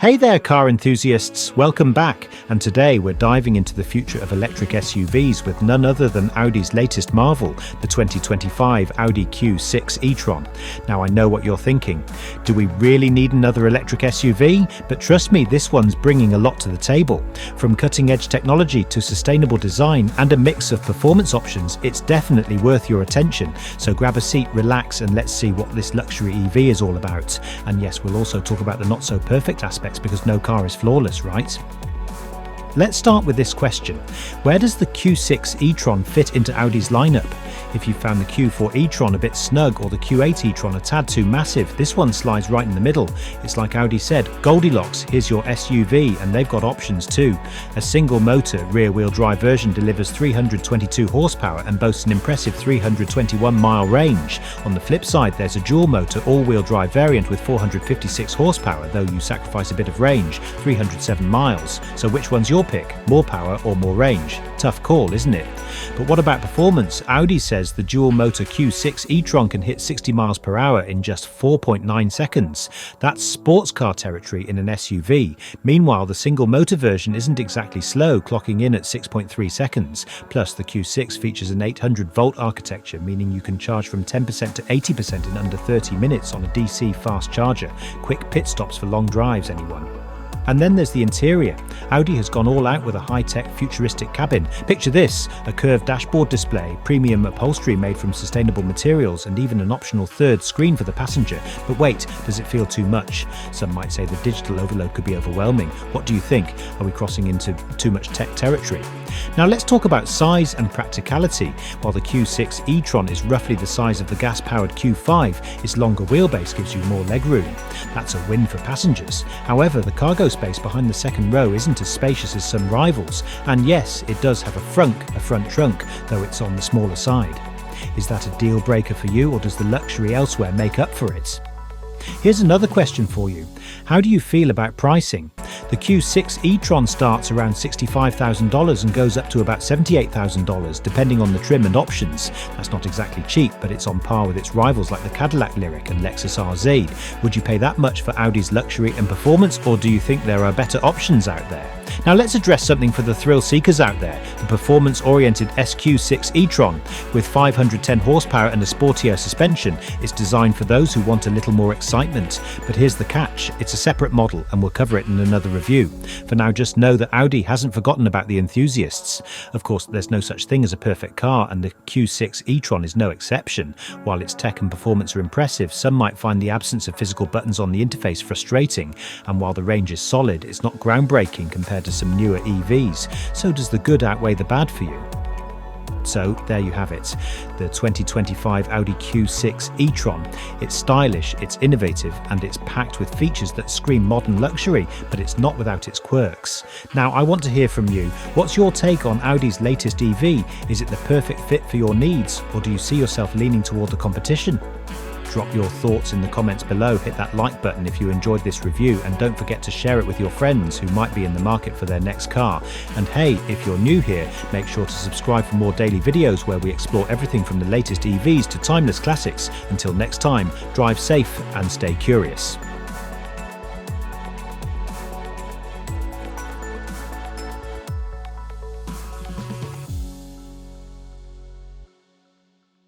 Hey there, car enthusiasts! Welcome back, and today we're diving into the future of electric SUVs with none other than Audi's latest marvel, the 2025 Audi Q6 e-tron. Now I know what you're thinking. Do we really need another electric SUV? But trust me, this one's bringing a lot to the table. From cutting-edge technology to sustainable design and a mix of performance options, it's definitely worth your attention. So grab a seat, relax, and let's see what this luxury EV is all about. And yes, we'll also talk about the not-so-perfect aspects, because no car is flawless, right? Let's start with this question. Where does the Q6 e-tron fit into Audi's lineup? If you found the Q4 e-tron a bit snug or the Q8 e-tron a tad too massive, this one slides right in the middle. It's like Audi said, Goldilocks, here's your SUV, and they've got options too. A single motor rear-wheel drive version delivers 322 horsepower and boasts an impressive 321-mile range. On the flip side, there's a dual motor all-wheel drive variant with 456 horsepower, though you sacrifice a bit of range, 307 miles. So which one's your pick? More power or more range? Tough call, isn't it? But what about performance? Audi says the dual motor Q6 e-tron can hit 60 miles per hour in just 4.9 seconds. That's sports car territory in an SUV. Meanwhile, the single motor version isn't exactly slow, clocking in at 6.3 seconds. Plus, the Q6 features an 800-volt architecture, meaning you can charge from 10% to 80% in under 30 minutes on a DC fast charger. Quick pit stops for long drives, anyone? And then there's the interior. Audi has gone all out with a high-tech futuristic cabin. Picture this, a curved dashboard display, premium upholstery made from sustainable materials, and even an optional third screen for the passenger. But wait, does it feel too much? Some might say the digital overload could be overwhelming. What do you think? Are we crossing into too much tech territory? Now let's talk about size and practicality. While the Q6 e-tron is roughly the size of the gas-powered Q5, its longer wheelbase gives you more legroom. That's a win for passengers. However, the cargo space behind the second row isn't as spacious as some rivals, and yes, it does have a front trunk, though it's on the smaller side. Is that a deal breaker for you, or does the luxury elsewhere make up for it? Here's another question for you. How do you feel about pricing? The Q6 e-tron starts around $65,000 and goes up to about $78,000, depending on the trim and options. That's not exactly cheap, but it's on par with its rivals like the Cadillac Lyriq and Lexus RZ. Would you pay that much for Audi's luxury and performance, or do you think there are better options out there? Now let's address something for the thrill seekers out there, the performance-oriented SQ6 e-tron. With 510 horsepower and a sportier suspension, it's designed for those who want a little more excitement. But here's the catch, it's a separate model and we'll cover it in another review. For now, just know that Audi hasn't forgotten about the enthusiasts. Of course, there's no such thing as a perfect car, and the Q6 e-tron is no exception. While its tech and performance are impressive, some might find the absence of physical buttons on the interface frustrating. And while the range is solid, it's not groundbreaking compared to some newer EVs. So does the good outweigh the bad for you? So there you have it, the 2025 Audi Q6 e-tron. It's stylish, it's innovative, and it's packed with features that scream modern luxury, but it's not without its quirks. Now I want to hear from you. What's your take on Audi's latest EV? Is it the perfect fit for your needs, or do you see yourself leaning toward the competition? Drop your thoughts in the comments below, hit that like button if you enjoyed this review, and don't forget to share it with your friends who might be in the market for their next car. And hey, if you're new here, make sure to subscribe for more daily videos where we explore everything from the latest EVs to timeless classics. Until next time, drive safe and stay curious.